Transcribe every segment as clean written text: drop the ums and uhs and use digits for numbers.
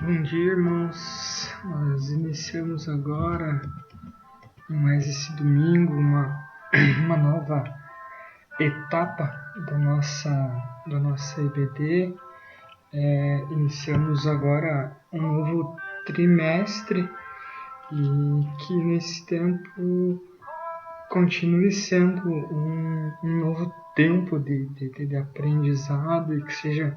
Bom dia, irmãos. Nós iniciamos agora, mais esse domingo, uma nova etapa da nossa EBD. Iniciamos agora um novo trimestre e que nesse tempo continue sendo um novo tempo de aprendizado e que seja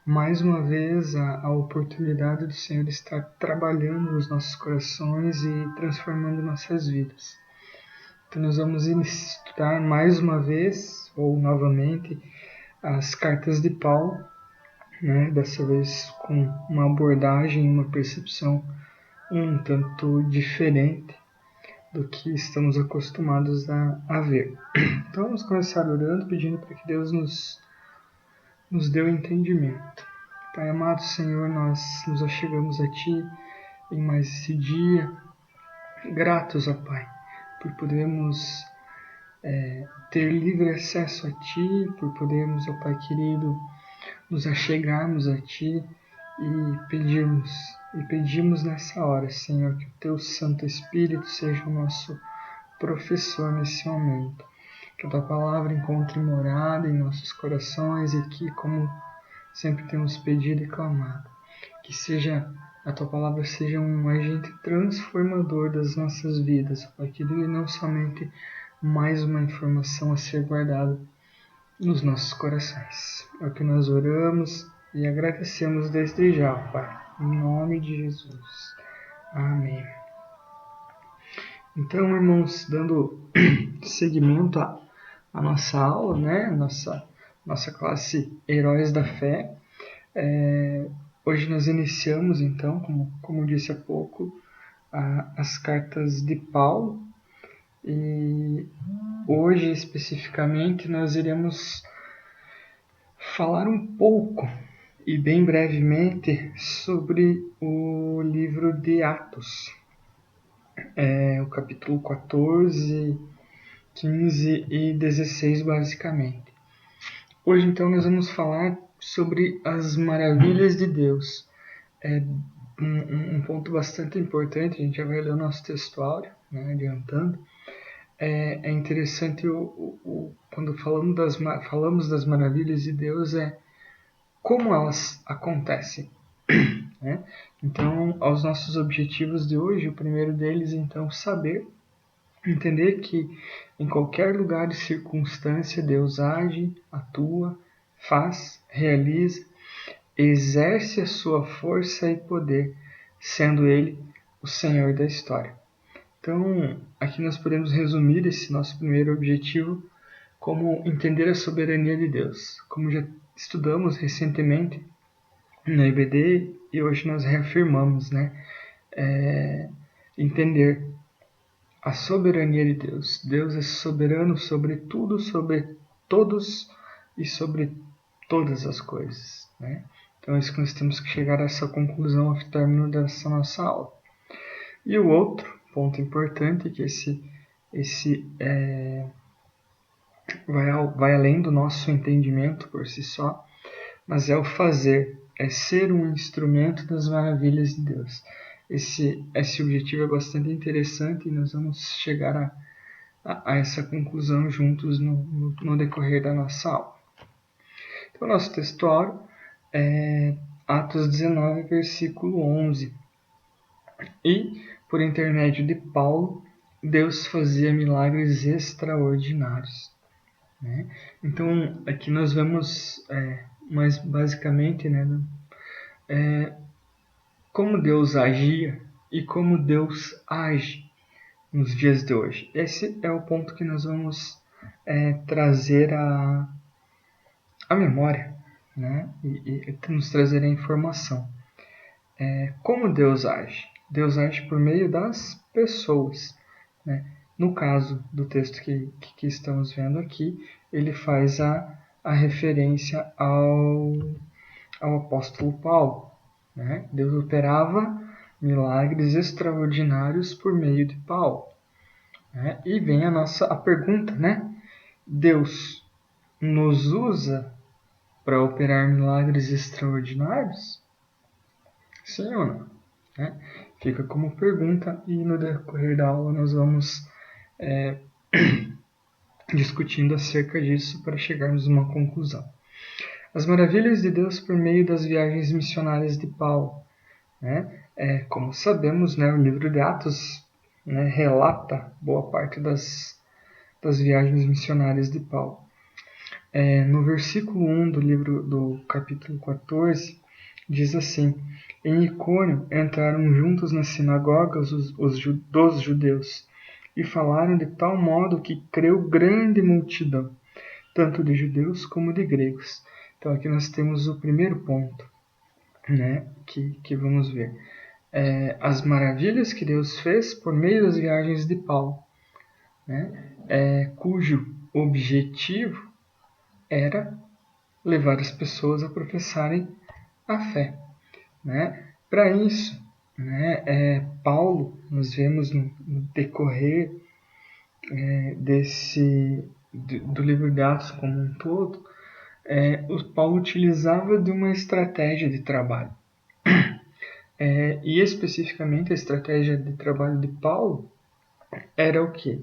mais uma vez a oportunidade do Senhor estar trabalhando nos nossos corações e transformando nossas vidas. Então nós vamos estudar mais uma vez, ou novamente, as cartas de Paulo, né? Dessa vez com uma abordagem, uma percepção um tanto diferente do que estamos acostumados a ver. Então vamos começar orando, pedindo para que Deus nos dê o entendimento. Pai amado Senhor, nós nos achegamos a Ti em mais esse dia, gratos, ó Pai, por podermos ter livre acesso a Ti, por podermos, ó Pai querido, nos achegarmos a Ti e pedimos nessa hora, Senhor, que o Teu Santo Espírito seja o nosso professor nesse momento. Que a Tua Palavra encontre morada em nossos corações e que, como sempre temos pedido e clamado, que a Tua Palavra seja um agente transformador das nossas vidas, Pai querido, e não somente mais uma informação a ser guardada nos nossos corações. É o que nós oramos e agradecemos desde já, Pai, em nome de Jesus. Amém. Então, irmãos, dando seguimento à nossa aula, né? Nossa classe Heróis da Fé. Hoje nós iniciamos, então, como disse há pouco, as cartas de Paulo. E hoje, especificamente, nós iremos falar um pouco e bem brevemente sobre o livro de Atos. O capítulo 14, 15 e 16, basicamente. Hoje, então, nós vamos falar sobre as maravilhas de Deus. Um ponto bastante importante, a gente já vai ler o nosso textuário, né, adiantando. É interessante quando falamos das maravilhas de Deus, como elas acontecem. Né? Então, aos nossos objetivos de hoje, o primeiro deles, então, entender que em qualquer lugar e circunstância Deus age, atua, faz, realiza, exerce a sua força e poder, sendo Ele o Senhor da história. Então, aqui nós podemos resumir esse nosso primeiro objetivo como entender a soberania de Deus. Como já estudamos recentemente na EBD e hoje nós reafirmamos, né? Entender a soberania de Deus. Deus é soberano sobre tudo, sobre todos e sobre todas as coisas, né? Então é isso que nós temos que chegar a essa conclusão ao término dessa nossa aula. E o outro ponto importante é que esse vai além do nosso entendimento por si só, mas é o fazer, é ser um instrumento das maravilhas de Deus. Esse objetivo é bastante interessante e nós vamos chegar a essa conclusão juntos no decorrer da nossa aula. Então, o nosso textuário é Atos 19, versículo 11. E, por intermédio de Paulo, Deus fazia milagres extraordinários. Né? Então, aqui nós vemos, mais basicamente, né, como Deus agia e como Deus age nos dias de hoje. Esse é o ponto que nós vamos trazer à memória, né? E nos trazer a informação. Como Deus age? Deus age por meio das pessoas. Né? No caso do texto que estamos vendo aqui, ele faz a referência ao apóstolo Paulo. Né? Deus operava milagres extraordinários por meio de Paulo. Né? E vem a pergunta, né? Deus nos usa para operar milagres extraordinários? Sim ou não? Né? Fica como pergunta e no decorrer da aula nós vamos discutindo acerca disso para chegarmos a uma conclusão. As maravilhas de Deus por meio das viagens missionárias de Paulo. Né? Como sabemos, né, o livro de Atos, né, relata boa parte das viagens missionárias de Paulo. No versículo 1 do livro do capítulo 14, diz assim: Em Icônio entraram juntos nas sinagogas dos judeus e falaram de tal modo que creu grande multidão, tanto de judeus como de gregos. Então aqui nós temos o primeiro ponto, né, que vamos ver. As maravilhas que Deus fez por meio das viagens de Paulo, né, cujo objetivo era levar as pessoas a professarem a fé. Né? Para isso, né, Paulo, nós vemos no decorrer do livro de Atos como um todo, o Paulo utilizava de uma estratégia de trabalho. E especificamente a estratégia de trabalho de Paulo era o quê?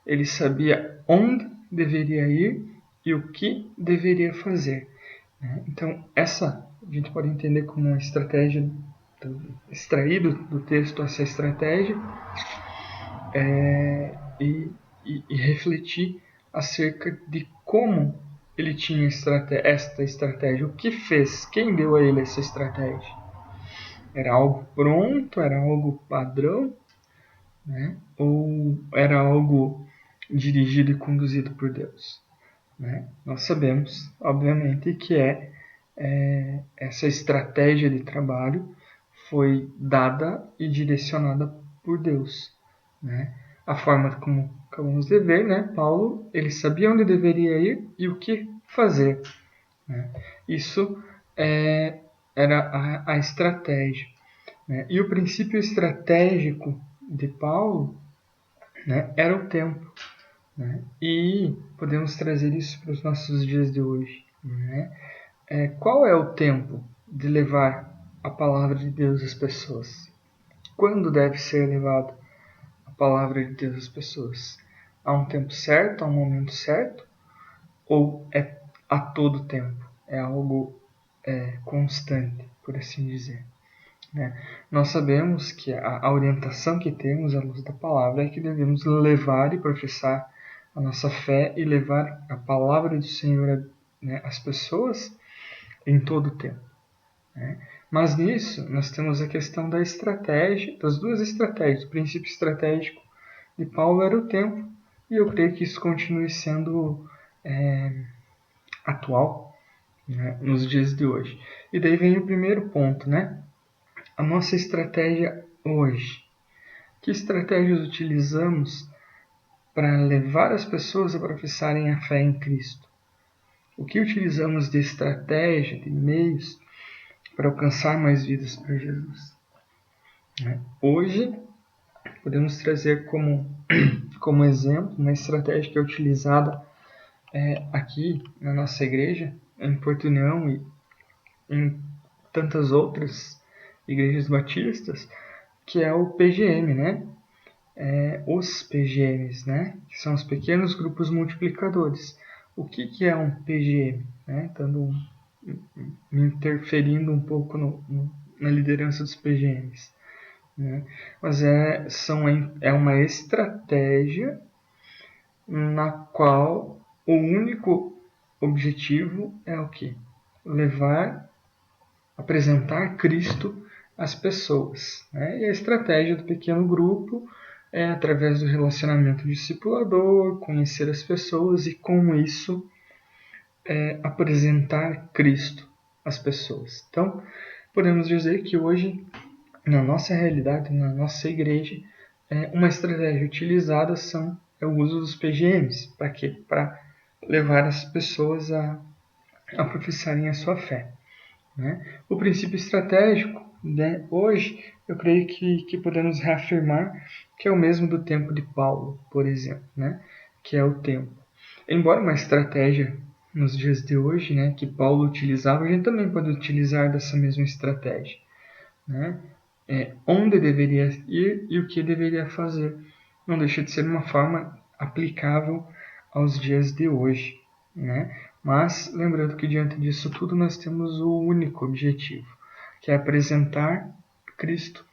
Ele sabia onde deveria ir e o que deveria fazer. Então, essa a gente pode entender como uma estratégia, extraído do texto essa estratégia, e refletir acerca de como ele tinha esta estratégia, o que fez, quem deu a ele essa estratégia. Era algo pronto, era algo padrão, né? Ou era algo dirigido e conduzido por Deus? Né? Nós sabemos, obviamente, que essa estratégia de trabalho foi dada e direcionada por Deus. Né? A forma como acabamos de ver, né? Paulo ele sabia onde deveria ir e o que fazer. Né? Isso era a estratégia. Né? E o princípio estratégico de Paulo, né, era o tempo. Né? E podemos trazer isso para os nossos dias de hoje. Né? Qual é o tempo de levar a palavra de Deus às pessoas? Quando deve ser levado a palavra de Deus às pessoas? Há um tempo certo, há um momento certo? Ou é a todo tempo? É algo constante, por assim dizer. Né? Nós sabemos que a orientação que temos à luz da palavra é que devemos levar e professar a nossa fé e levar a palavra do Senhor, né, às pessoas em todo o tempo. Né? Mas nisso nós temos a questão da estratégia, das duas estratégias. O princípio estratégico de Paulo era o tempo, e eu creio que isso continue sendo atual, né, nos dias de hoje. E daí vem o primeiro ponto, né? A nossa estratégia hoje. Que estratégias utilizamos para levar as pessoas a professarem a fé em Cristo? O que utilizamos de estratégia, de meios para alcançar mais vidas para Jesus? Hoje, podemos trazer como exemplo uma estratégia que é utilizada aqui na nossa igreja, em Porto União e em tantas outras igrejas batistas, que é o PGM, né? Os PGMs, né? Que são os pequenos grupos multiplicadores. O que é um PGM? Né? Estando me interferindo um pouco na liderança dos PGMs. Né? Mas é uma estratégia na qual o único objetivo é o quê? Apresentar Cristo às pessoas. Né? E a estratégia do pequeno grupo é através do relacionamento discipulador, conhecer as pessoas e com isso apresentar Cristo às pessoas. Então, podemos dizer que hoje, na nossa realidade, na nossa igreja, uma estratégia utilizada é o uso dos PGMs. Para quê? Para levar as pessoas a professarem a sua fé. Né? O princípio estratégico, né, hoje, eu creio que podemos reafirmar que é o mesmo do tempo de Paulo, por exemplo, né? Que é o tempo. Embora uma estratégia nos dias de hoje, né, que Paulo utilizava, a gente também pode utilizar dessa mesma estratégia. né? Onde deveria ir e o que deveria fazer. Não deixa de ser uma forma aplicável aos dias de hoje, né? Mas lembrando que diante disso tudo nós temos o único objetivo, que é apresentar Cristo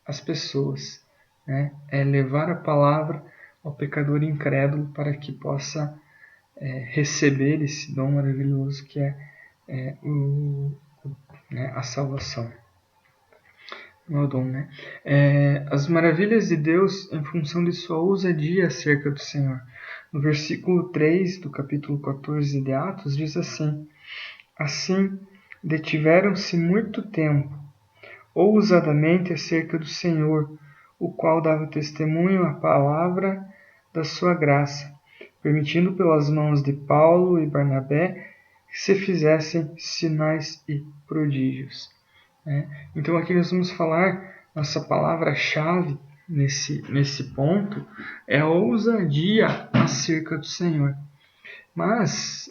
às pessoas, né? É levar a palavra ao pecador incrédulo para que possa receber esse dom maravilhoso que é a salvação. Não é o dom, né? As maravilhas de Deus em função de sua ousadia acerca do Senhor. No versículo 3 do capítulo 14 de Atos diz assim: Assim detiveram-se muito tempo, ousadamente acerca do Senhor, o qual dava testemunho à palavra da sua graça, permitindo pelas mãos de Paulo e Barnabé que se fizessem sinais e prodígios. Então aqui nós vamos falar, nossa palavra-chave nesse ponto é a ousadia acerca do Senhor. Mas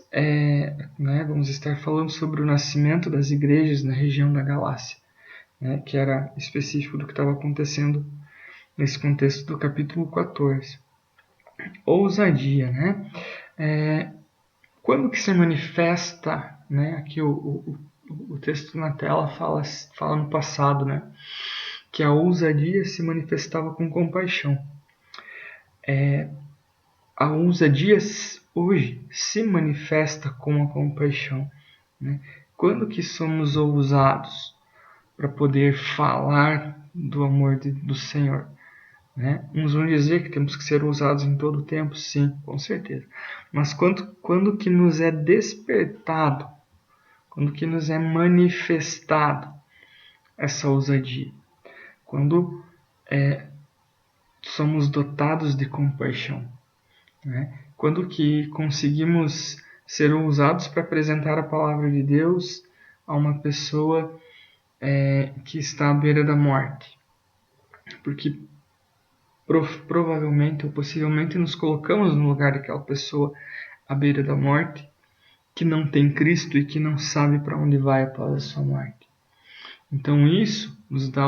vamos estar falando sobre o nascimento das igrejas na região da Galácia, que era específico do que estava acontecendo nesse contexto do capítulo 14. Ousadia, né? Quando que se manifesta, né? Aqui o texto na tela fala no passado, né? Que a ousadia se manifestava com compaixão. A ousadia hoje se manifesta com a compaixão, né? Quando que somos ousados para poder falar do amor do Senhor? Né? Uns vão dizer que temos que ser ousados em todo o tempo, sim, com certeza. Mas quando que nos é despertado, quando que nos é manifestado essa ousadia? Quando somos dotados de compaixão, né? Quando que conseguimos ser ousados para apresentar a palavra de Deus a uma pessoa que está à beira da morte. Porque provavelmente ou possivelmente nos colocamos no lugar daquela pessoa à beira da morte, que não tem Cristo e que não sabe para onde vai após a sua morte. Então isso nos dá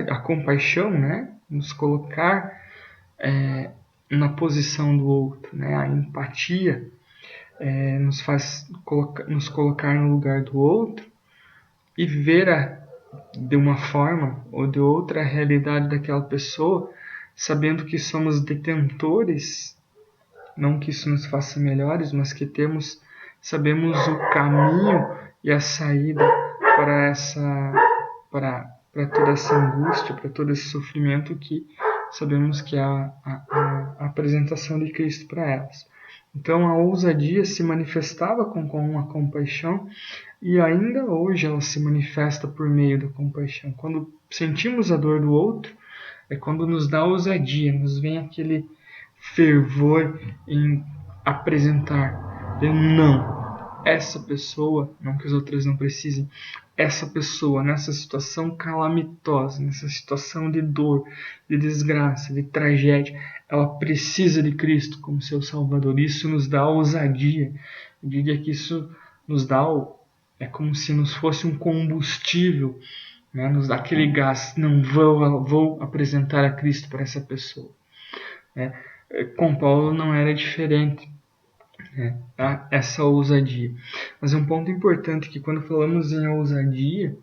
a compaixão, né? Nos colocar na posição do outro, né? A empatia nos faz nos colocar no lugar do outro e ver de uma forma ou de outra a realidade daquela pessoa, sabendo que somos detentores, não que isso nos faça melhores, mas que sabemos o caminho e a saída para toda essa angústia, para todo esse sofrimento que sabemos que é a apresentação de Cristo para elas. Então a ousadia se manifestava com uma compaixão e ainda hoje ela se manifesta por meio da compaixão. Quando sentimos a dor do outro, é quando nos dá ousadia, nos vem aquele fervor em apresentar. Essa pessoa, não que as outras não precisem, essa pessoa nessa situação calamitosa, nessa situação de dor, de desgraça, de tragédia, ela precisa de Cristo como seu Salvador. Isso nos dá ousadia. Eu diria que isso nos dá, é como se nos fosse um combustível, né? Nos dá aquele gás. Não vou apresentar a Cristo para essa pessoa. Com Paulo não era diferente. Essa ousadia. Mas é um ponto importante que quando falamos em ousadia,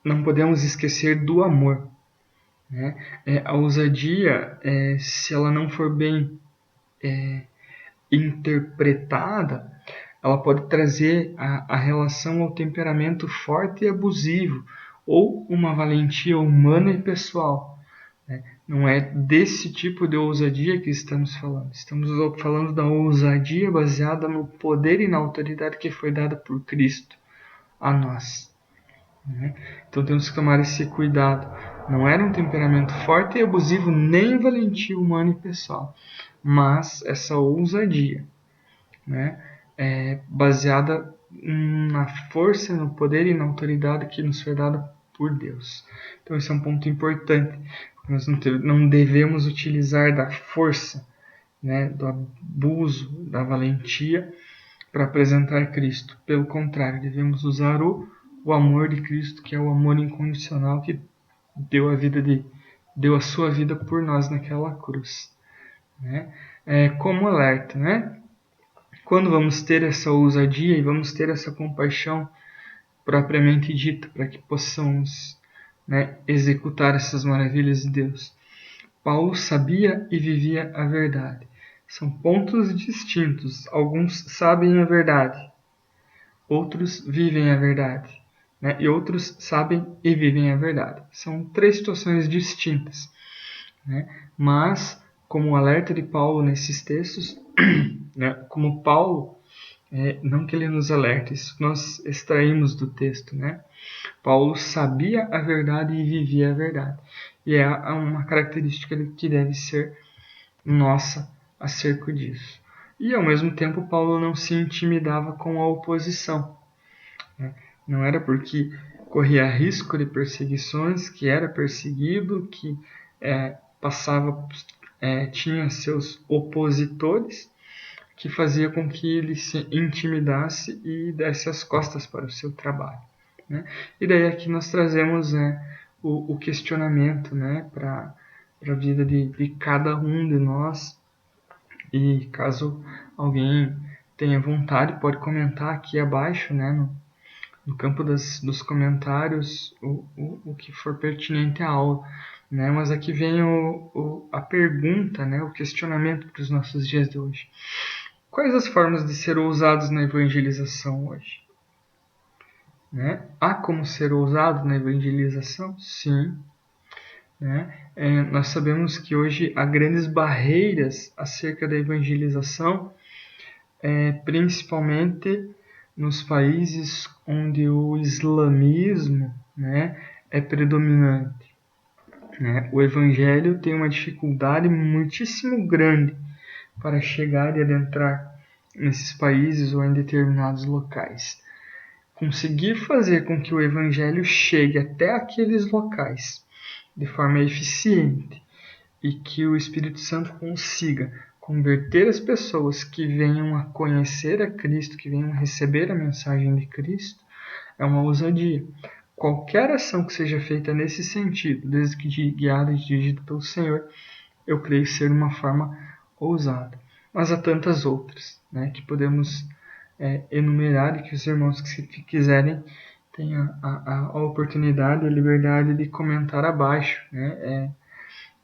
não podemos esquecer do amor. A ousadia, se ela não for bem interpretada, ela pode trazer a relação ao temperamento forte e abusivo, ou uma valentia humana e pessoal. Não é desse tipo de ousadia que estamos falando. Estamos falando da ousadia baseada no poder e na autoridade que foi dada por Cristo a nós. Então temos que tomar esse cuidado. Não era um temperamento forte e abusivo, nem valentia humana e pessoal, mas essa ousadia, baseada na força, no poder e na autoridade que nos foi dada por Deus. Então esse é um ponto importante. Nós não devemos utilizar da força, do abuso, da valentia para apresentar Cristo. Pelo contrário, devemos usar o o amor de Cristo, que é o amor incondicional que deu a sua vida por nós naquela cruz, né? Como alerta, né? Quando vamos ter essa ousadia e vamos ter essa compaixão propriamente dita, para que possamos, né, executar essas maravilhas de Deus. Paulo sabia e vivia a verdade. São pontos distintos. Alguns sabem a verdade, outros vivem a verdade, né? E outros sabem e vivem a verdade. São três situações distintas, né? Mas, como o alerta de Paulo nesses textos, né, como Paulo, não que ele nos alerte, isso nós extraímos do texto, né? Paulo sabia a verdade e vivia a verdade. E é uma característica que deve ser nossa acerca disso. E ao mesmo tempo, Paulo não se intimidava com a oposição, né? Não era porque corria risco de perseguições, que era perseguido, que tinha seus opositores, que fazia com que ele se intimidasse e desse as costas para o seu trabalho, né? E daí aqui nós trazemos, o questionamento, né, para a vida de cada um de nós. E caso alguém tenha vontade, pode comentar aqui abaixo, né, no campo dos comentários, o que for pertinente à aula, né? Mas aqui vem a pergunta, né, o questionamento para os nossos dias de hoje. Quais as formas de ser ousados na evangelização hoje? Né? Há como ser ousado na evangelização? Sim. Né? Nós sabemos que hoje há grandes barreiras acerca da evangelização, principalmente nos países onde o islamismo, né, é predominante, né? O evangelho tem uma dificuldade muitíssimo grande para chegar e adentrar nesses países ou em determinados locais. Conseguir fazer com que o evangelho chegue até aqueles locais de forma eficiente e que o Espírito Santo consiga converter as pessoas que venham a conhecer a Cristo, que venham a receber a mensagem de Cristo, é uma ousadia. Qualquer ação que seja feita nesse sentido, desde que guiada e dirigida pelo Senhor, eu creio ser uma forma ousada. Mas há tantas outras, né, que podemos enumerar, e que os irmãos que, se quiserem, tenham a oportunidade e a liberdade de comentar abaixo, né?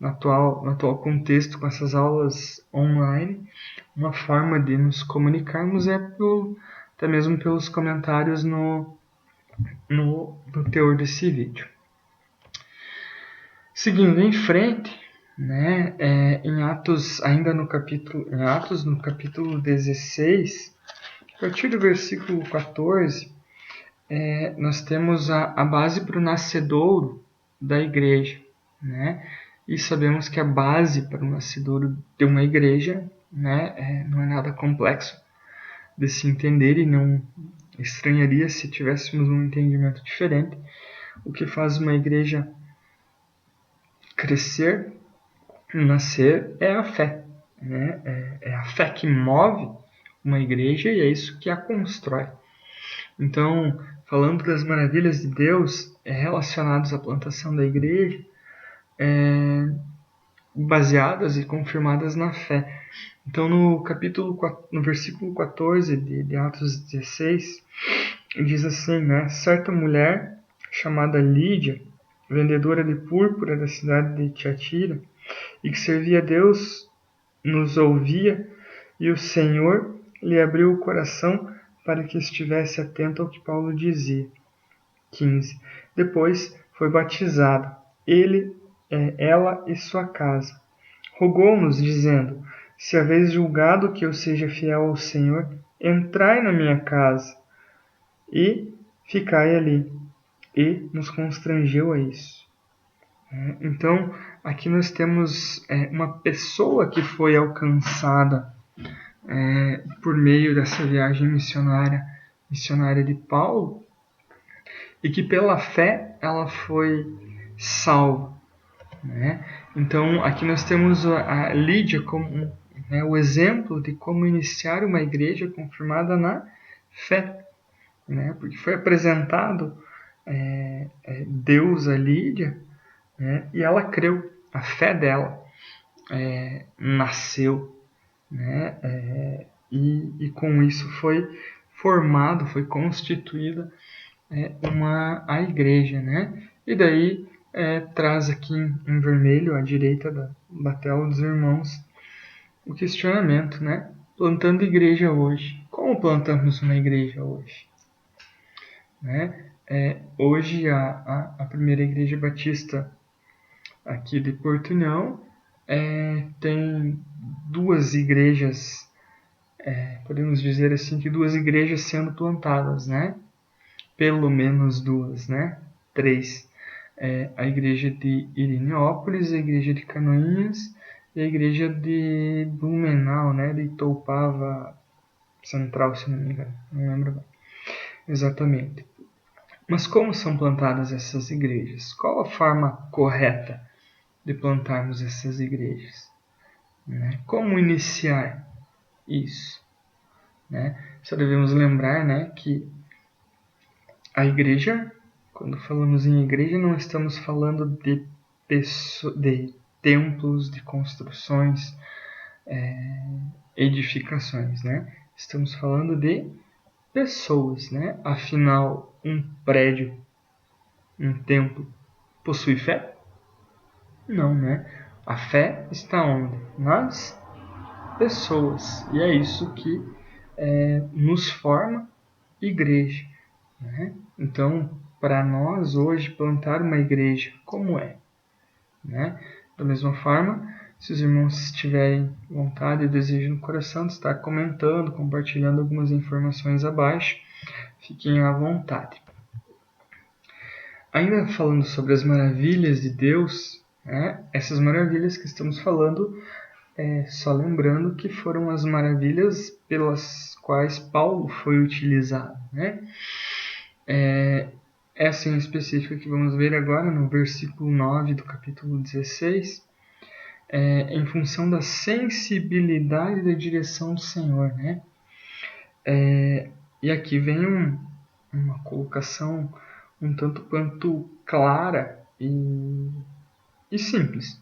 No atual contexto, com essas aulas online, uma forma de nos comunicarmos até mesmo pelos comentários no teor desse vídeo. Seguindo em frente, né, em Atos, no capítulo 16, a partir do versículo 14, nós temos a base para o nascedouro da igreja, né? E sabemos que a base para o nascedouro de uma igreja, né, não é nada complexo de se entender, e não estranharia se tivéssemos um entendimento diferente. O que faz uma igreja crescer, nascer, é a fé, né? É a fé que move uma igreja e é isso que a constrói. Então, falando das maravilhas de Deus relacionadas à plantação da igreja, baseadas e confirmadas na fé. Então, no versículo 14 de Atos 16, diz assim, né? Certa mulher chamada Lídia, vendedora de púrpura da cidade de Tiatira, e que servia a Deus, nos ouvia, e o Senhor lhe abriu o coração para que estivesse atento ao que Paulo dizia. 15. Depois foi batizado, ela e sua casa. Rogou-nos, dizendo, se haveis julgado que eu seja fiel ao Senhor, entrai na minha casa e ficai ali. E nos constrangeu a isso. Então, aqui nós temos uma pessoa que foi alcançada por meio dessa viagem missionária de Paulo, e que pela fé ela foi salva, né? Então, aqui nós temos a Lídia como o exemplo de como iniciar uma igreja confirmada na fé, né? Porque foi apresentado Deus a Lídia, né? E ela creu, a fé dela nasceu, né? E com isso foi formado, foi constituída a igreja, né? E daí traz aqui em vermelho, à direita da tela dos irmãos, o questionamento, né? Plantando igreja hoje. Como plantamos uma igreja hoje? Né? Hoje a primeira igreja batista aqui de Portunhão tem duas igrejas, podemos dizer assim que duas igrejas sendo plantadas, né? Pelo menos duas, né? Três. A igreja de Irineópolis, a igreja de Canoinhas e a igreja de Blumenau, né? De Itoupava Central, se não me engano. Não lembro exatamente. Mas como são plantadas essas igrejas? Qual a forma correta de plantarmos essas igrejas? Né? Como iniciar isso? Né? Só devemos lembrar, né, que a igreja, quando falamos em igreja, não estamos falando de templos, de construções, edificações, né? Estamos falando de pessoas, né? Afinal, um prédio, um templo, possui fé? Não, né? A fé está onde? Nas pessoas. E é isso que nos forma igreja, né? Então, para nós hoje plantar uma igreja, como é? Né? Da mesma forma, se os irmãos tiverem vontade e desejo no coração de estar comentando, compartilhando algumas informações abaixo, fiquem à vontade. Ainda falando sobre as maravilhas de Deus, né? Essas maravilhas que estamos falando, só lembrando que foram as maravilhas pelas quais Paulo foi utilizado, né? Essa em específico que vamos ver agora no versículo 9 do capítulo 16, em função da sensibilidade da direção do Senhor, né? E aqui vem uma colocação um tanto quanto clara e simples.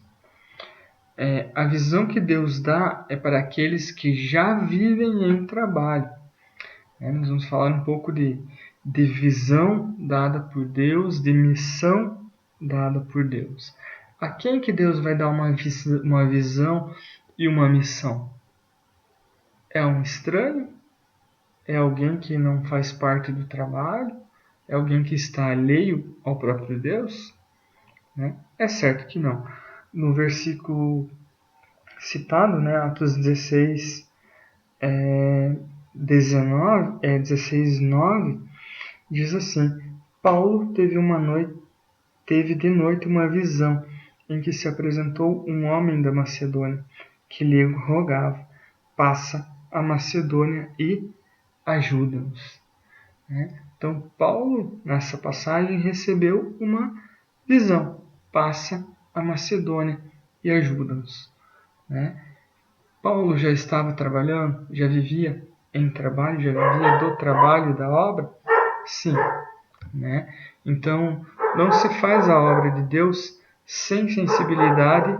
A visão que Deus dá é para aqueles que já vivem em trabalho. Nós vamos falar um pouco de visão dada por Deus, de missão dada por Deus. A quem que Deus vai dar uma visão e uma missão? É um estranho? É alguém que não faz parte do trabalho? É alguém que está alheio ao próprio Deus? Né? É certo que não. No versículo citado, né, Atos 16, 16, 9, diz assim: Paulo teve de noite uma visão em que se apresentou um homem da Macedônia que lhe rogava: passa a Macedônia e ajuda-nos. Né? Então, Paulo, nessa passagem, recebeu uma visão: passa a Macedônia e ajuda-nos. Né? Paulo já estava trabalhando, já vivia em trabalho, já vivia do trabalho e da obra? Sim. Né? Então, não se faz a obra de Deus sem sensibilidade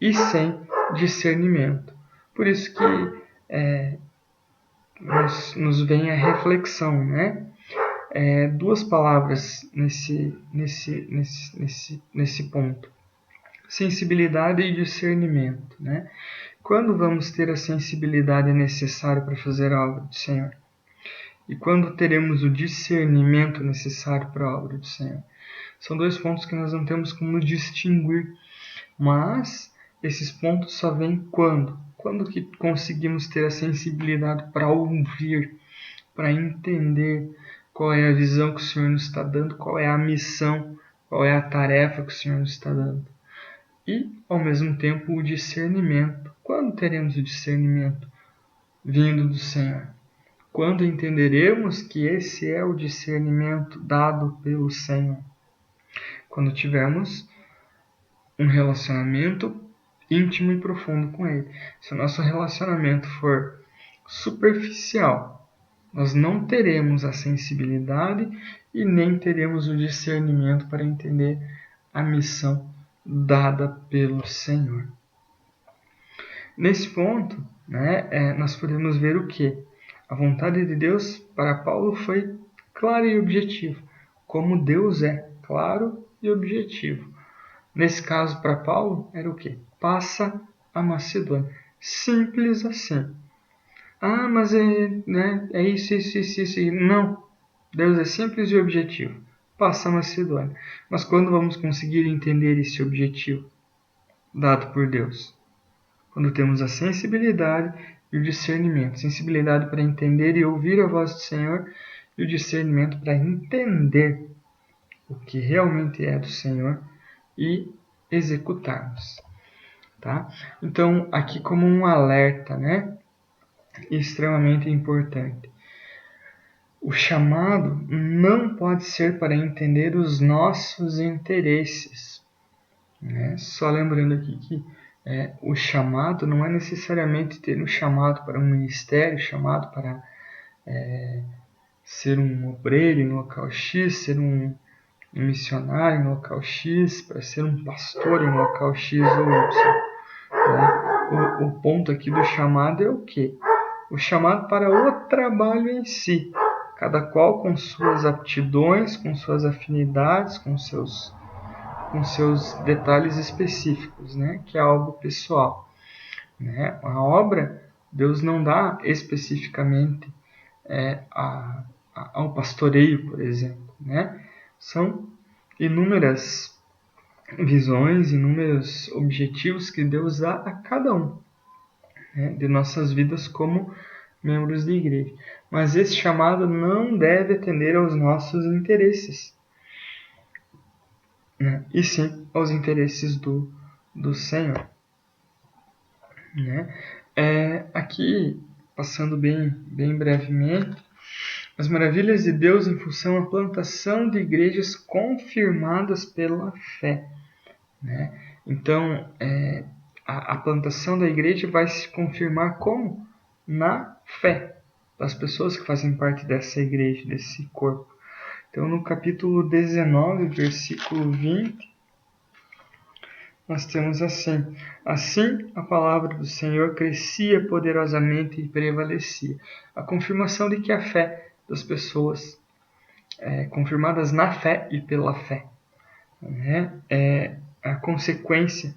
e sem discernimento. Por isso que nos vem a reflexão, né? Duas palavras nesse ponto: sensibilidade e discernimento, né? Quando vamos ter a sensibilidade necessária para fazer a obra do Senhor? E quando teremos o discernimento necessário para a obra do Senhor? São dois pontos que nós não temos como distinguir, mas esses pontos só vêm quando? Quando que conseguimos ter a sensibilidade para ouvir, para entender qual é a visão que o Senhor nos está dando, qual é a missão, qual é a tarefa que o Senhor nos está dando. E, ao mesmo tempo, o discernimento. Quando teremos o discernimento vindo do Senhor? Quando entenderemos que esse é o discernimento dado pelo Senhor? Quando tivermos um relacionamento íntimo e profundo com Ele. Se o nosso relacionamento for superficial, nós não teremos a sensibilidade e nem teremos o discernimento para entender a missão dada pelo Senhor. Nesse ponto, nós podemos ver o que? A vontade de Deus para Paulo foi clara e objetiva, como Deus é claro e objetivo. Nesse caso, para Paulo, era o que? Passa a Macedônia. Simples assim. Ah, mas é isso. Não. Deus é simples e objetivo. Passa a Macedônia. Mas quando vamos conseguir entender esse objetivo dado por Deus? Quando temos a sensibilidade e o discernimento. Sensibilidade para entender e ouvir a voz do Senhor e o discernimento para entender o que realmente é do Senhor e executarmos. Tá? Então, aqui como um alerta, extremamente importante. O chamado não pode ser para entender os nossos interesses. Só lembrando aqui que o chamado não é necessariamente ter um chamado para um ministério, chamado para ser um obreiro em local X, ser um missionário em local X, para ser um pastor em local X ou Y. O ponto aqui do chamado é o quê? O chamado para o trabalho em si, cada qual com suas aptidões, com suas afinidades, com seus detalhes específicos, que é algo pessoal. A obra, Deus não dá especificamente ao pastoreio, por exemplo. São inúmeras visões, inúmeros objetivos que Deus dá a cada um de nossas vidas como membros da igreja. Mas esse chamado não deve atender aos nossos interesses, e sim aos interesses do Senhor. Aqui, passando bem brevemente, as maravilhas de Deus em função da plantação de igrejas confirmadas pela fé. Então, a plantação da igreja vai se confirmar como? Na fé das pessoas que fazem parte dessa igreja, desse corpo. Então, no capítulo 19, versículo 20, nós temos assim: assim a palavra do Senhor crescia poderosamente e prevalecia. A confirmação de que a fé das pessoas, confirmadas na fé e pela fé, é a consequência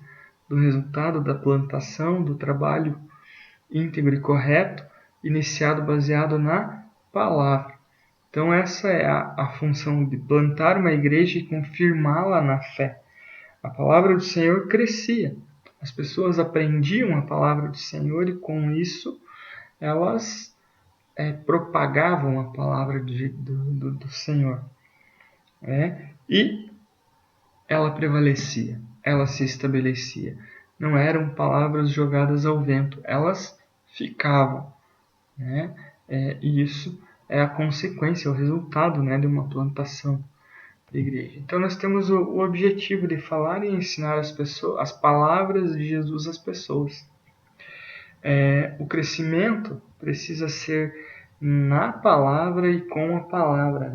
do resultado da plantação, do trabalho íntegro e correto, iniciado baseado na palavra. Então essa é a função de plantar uma igreja e confirmá-la na fé. A palavra do Senhor crescia. As pessoas aprendiam a palavra do Senhor e com isso elas propagavam a palavra do Senhor. E ela prevalecia, ela se estabelecia. Não eram palavras jogadas ao vento, elas ficavam. E isso é a consequência, o resultado de uma plantação de igreja. Então nós temos o objetivo de falar e ensinar as pessoas as palavras de Jesus às pessoas. O crescimento precisa ser na palavra e com a palavra.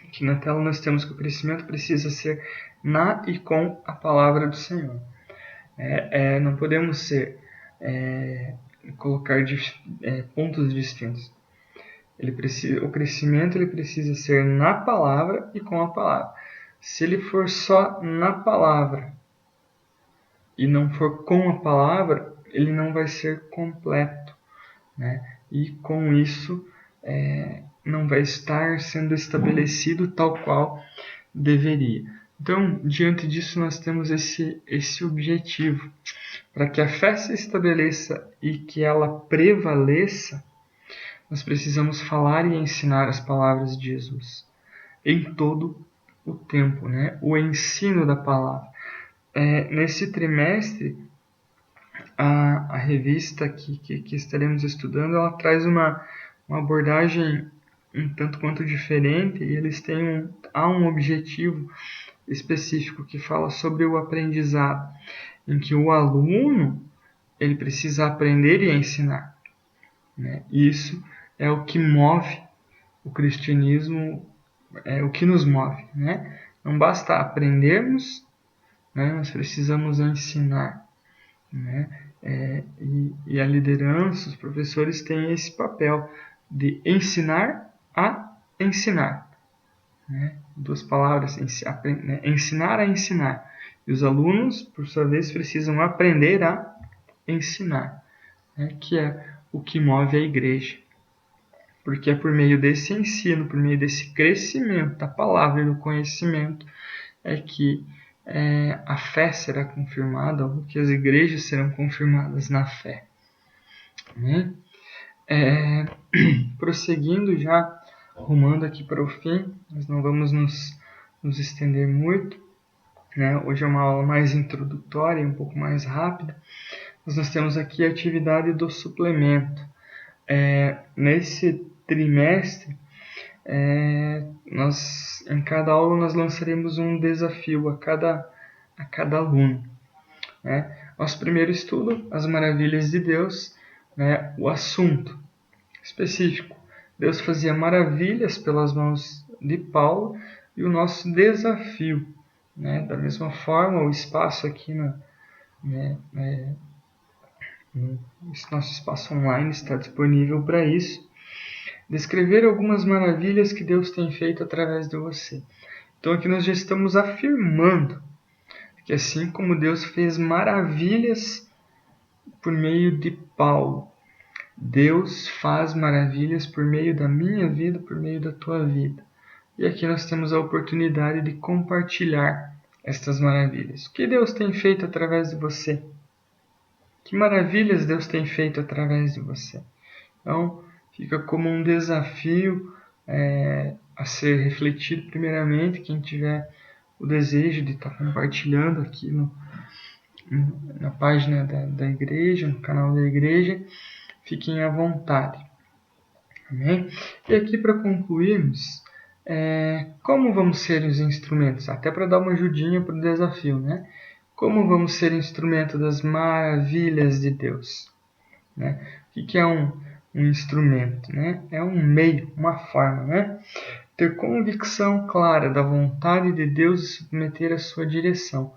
Aqui na tela nós temos que o crescimento precisa ser na e com a palavra do Senhor. Não podemos colocar pontos distintos. O crescimento precisa ser na palavra e com a palavra. Se ele for só na palavra e não for com a palavra, ele não vai ser completo. E com isso não vai estar sendo estabelecido tal qual deveria. Então, diante disso, nós temos esse objetivo. Para que a fé se estabeleça e que ela prevaleça, nós precisamos falar e ensinar as palavras de Jesus em todo o tempo, o ensino da palavra. Nesse trimestre, a revista que estaremos estudando, ela traz uma abordagem um tanto quanto diferente, e eles têm um objetivo específico que fala sobre o aprendizado, em que o aluno ele precisa aprender e ensinar. Isso é o que move o cristianismo, é o que nos move, né? Não basta aprendermos, né? Nós precisamos ensinar, né? E a liderança, os professores têm esse papel de ensinar a ensinar, né? Duas palavras, ensinar a ensinar. E os alunos, por sua vez, precisam aprender a ensinar, né? Que é o que move a igreja. Porque é por meio desse ensino, por meio desse crescimento da palavra e do conhecimento, é que a fé será confirmada, ou que as igrejas serão confirmadas na fé. Né? Prosseguindo já, rumando aqui para o fim, nós não vamos nos estender muito. Né? Hoje é uma aula mais introdutória, um pouco mais rápida. Mas nós temos aqui a atividade do suplemento. Nesse trimestre, em cada aula nós lançaremos um desafio a cada aluno. Né? Nosso primeiro estudo, as maravilhas de Deus, né? O assunto específico, Deus fazia maravilhas pelas mãos de Paulo, e o nosso desafio, né? Da mesma forma, o espaço aqui no nosso espaço online está disponível para isso. Descrever algumas maravilhas que Deus tem feito através de você. Então aqui nós já estamos afirmando que assim como Deus fez maravilhas por meio de Paulo, Deus faz maravilhas por meio da minha vida, por meio da tua vida. E aqui nós temos a oportunidade de compartilhar estas maravilhas. O que Deus tem feito através de você? Que maravilhas Deus tem feito através de você? Então, fica como um desafio a ser refletido primeiramente. Quem tiver o desejo de estar compartilhando aqui na página da igreja, no canal da igreja, fiquem à vontade. Amém? E aqui para concluirmos, como vamos ser os instrumentos? Até para dar uma ajudinha para o desafio, né? Como vamos ser instrumento das maravilhas de Deus? Né? O que é um instrumento? Né? É um meio, uma forma. Né? Ter convicção clara da vontade de Deus e submeter a sua direção.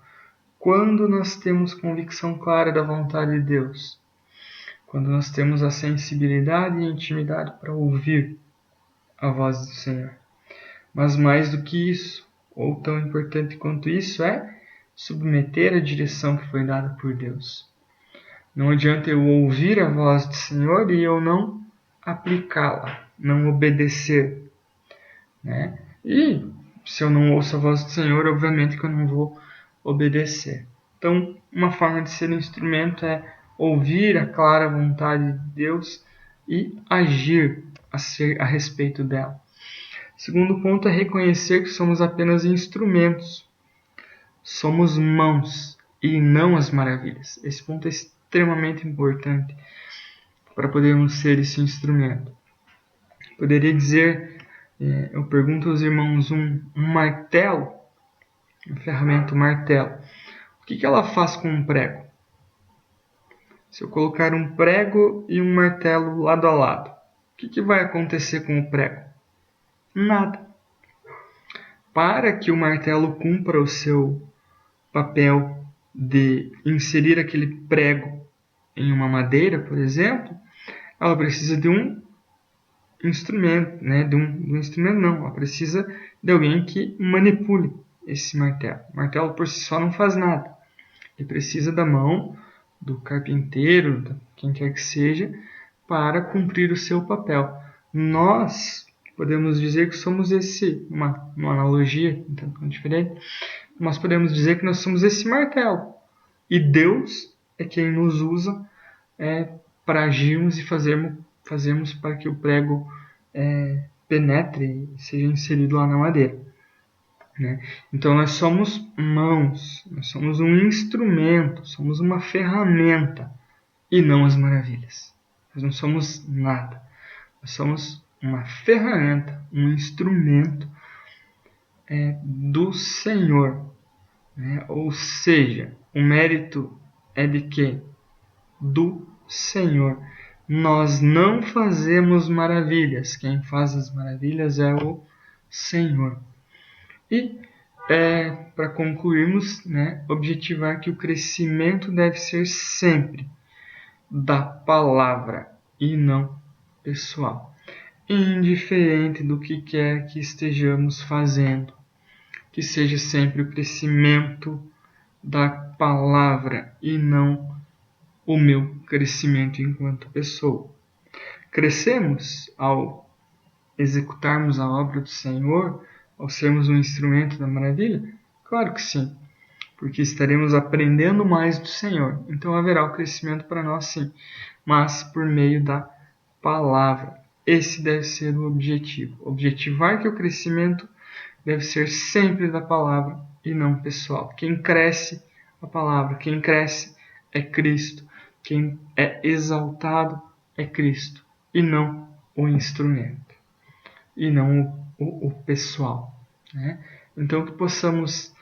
Quando nós temos convicção clara da vontade de Deus? Quando nós temos a sensibilidade e a intimidade para ouvir a voz do Senhor. Mas mais do que isso, ou tão importante quanto isso, é submeter a direção que foi dada por Deus. Não adianta eu ouvir a voz do Senhor e eu não aplicá-la, não obedecer. Né? E se eu não ouço a voz do Senhor, obviamente que eu não vou obedecer. Então, uma forma de ser um instrumento é ouvir a clara vontade de Deus e agir a respeito dela. Segundo ponto é reconhecer que somos apenas instrumentos. Somos mãos e não as maravilhas. Esse ponto é extremamente importante para podermos ser esse instrumento. Poderia dizer, eu pergunto aos irmãos, um martelo, uma ferramenta, um martelo, o que ela faz com um prego? Se eu colocar um prego e um martelo lado a lado, o que vai acontecer com o prego? Nada. Para que o martelo cumpra o seu papel de inserir aquele prego em uma madeira, por exemplo, ela precisa de um instrumento, né? De um instrumento não, ela precisa de alguém que manipule esse martelo. O martelo por si só não faz nada. Ele precisa da mão do carpinteiro, de quem quer que seja, para cumprir o seu papel. Nós podemos dizer que somos uma analogia, então, diferente, nós podemos dizer que nós somos esse martelo. E Deus é quem nos usa para agirmos e fazermos para que o prego penetre e seja inserido lá na madeira. Né? Então nós somos mãos, nós somos um instrumento, somos uma ferramenta e não as maravilhas. Nós não somos nada. Nós somos uma ferramenta, um instrumento do Senhor. Né? Ou seja, o mérito é de quem? Do Senhor. nós não fazemos maravilhas. Quem faz as maravilhas é o Senhor. E, para concluirmos, objetivar que o crescimento deve ser sempre da palavra e não pessoal. Indiferente do que quer que estejamos fazendo, que seja sempre o crescimento da palavra e não o meu crescimento enquanto pessoa. Crescemos ao executarmos a obra do Senhor, ao sermos um instrumento da maravilha? Claro que sim, porque estaremos aprendendo mais do Senhor. Então haverá o crescimento para nós sim, mas por meio da palavra. Esse deve ser o objetivo. Objetivar que o crescimento deve ser sempre da palavra e não pessoal. Quem cresce a palavra, quem cresce é Cristo. Quem é exaltado é Cristo e não o instrumento, e não o pessoal. Então que possamos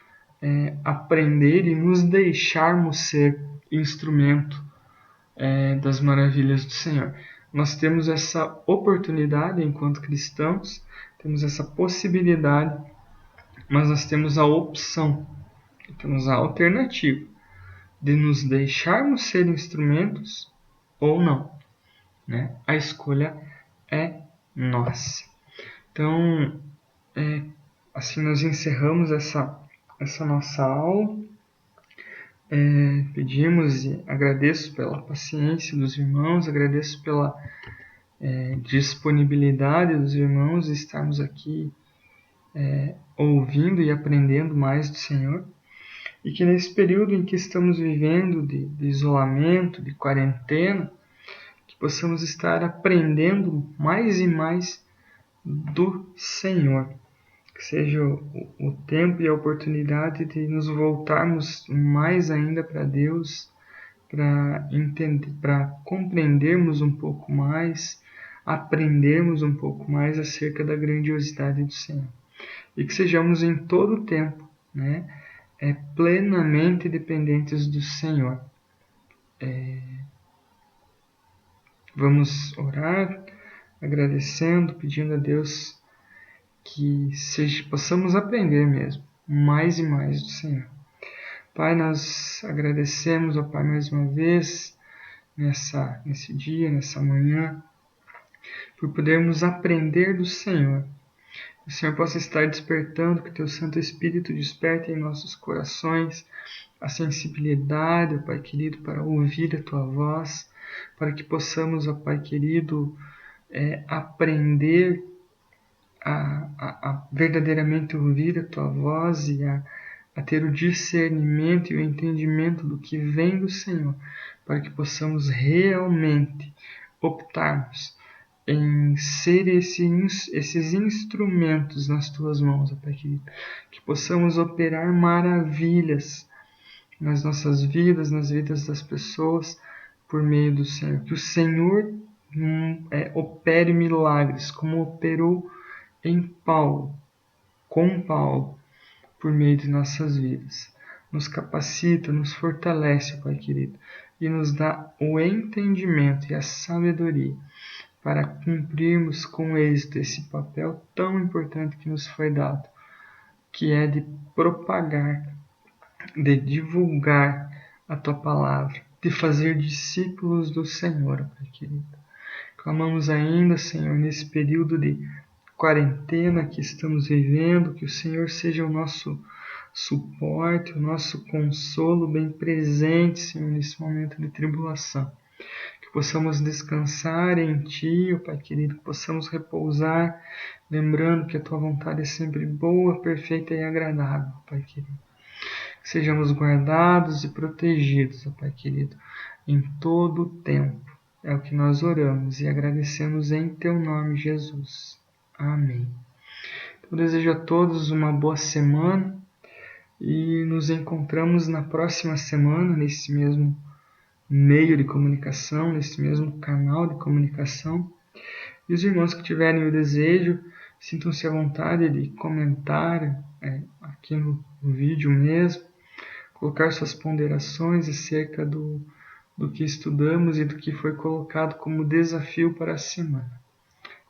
aprender e nos deixarmos ser instrumento das maravilhas do Senhor. Nós temos essa oportunidade enquanto cristãos, temos essa possibilidade, mas nós temos a opção, temos a alternativa de nos deixarmos ser instrumentos ou não. A escolha é nossa. Então, assim nós encerramos essa nossa aula. Pedimos e agradeço pela paciência dos irmãos, agradeço pela disponibilidade dos irmãos de estarmos aqui ouvindo e aprendendo mais do Senhor, e que nesse período em que estamos vivendo de isolamento, de quarentena, que possamos estar aprendendo mais e mais do Senhor. Que seja o tempo e a oportunidade de nos voltarmos mais ainda para Deus, para entender, para compreendermos um pouco mais, aprendermos um pouco mais acerca da grandiosidade do Senhor. E que sejamos em todo o tempo, plenamente dependentes do Senhor. Vamos orar, agradecendo, pedindo a Deus que possamos aprender mesmo, mais e mais do Senhor. Pai, nós agradecemos, ó Pai, mais uma vez, nesse dia, nessa manhã, por podermos aprender do Senhor. Que o Senhor possa estar despertando, que o Teu Santo Espírito desperte em nossos corações a sensibilidade, ó Pai querido, para ouvir a Tua voz, para que possamos, ó Pai querido, aprender a verdadeiramente ouvir a Tua voz e a ter o discernimento e o entendimento do que vem do Senhor, para que possamos realmente optarmos em ser esses instrumentos nas Tuas mãos, ó Pai querido, que possamos operar maravilhas nas nossas vidas, nas vidas das pessoas, por meio do Senhor. Que o Senhor opere milagres, como operou com Paulo, por meio de nossas vidas. Nos capacita, nos fortalece, Pai querido, e nos dá o entendimento e a sabedoria para cumprirmos com êxito esse papel tão importante que nos foi dado, que é de propagar, de divulgar a Tua palavra, de fazer discípulos do Senhor, Pai querido. Clamamos ainda, Senhor, nesse período de quarentena que estamos vivendo, que o Senhor seja o nosso suporte, o nosso consolo bem presente, Senhor, nesse momento de tribulação. Que possamos descansar em Ti, ó Pai querido, que possamos repousar, lembrando que a Tua vontade é sempre boa, perfeita e agradável, Pai querido. Que sejamos guardados e protegidos, ó Pai querido, em todo o tempo. É o que nós oramos e agradecemos em Teu nome, Jesus. Amém. Então, desejo a todos uma boa semana e nos encontramos na próxima semana, nesse mesmo meio de comunicação, nesse mesmo canal de comunicação. E os irmãos que tiverem o desejo, sintam-se à vontade de comentar aqui no vídeo mesmo, colocar suas ponderações acerca do do que estudamos e do que foi colocado como desafio para a semana.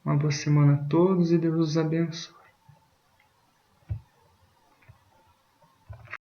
Uma boa semana a todos e Deus os abençoe.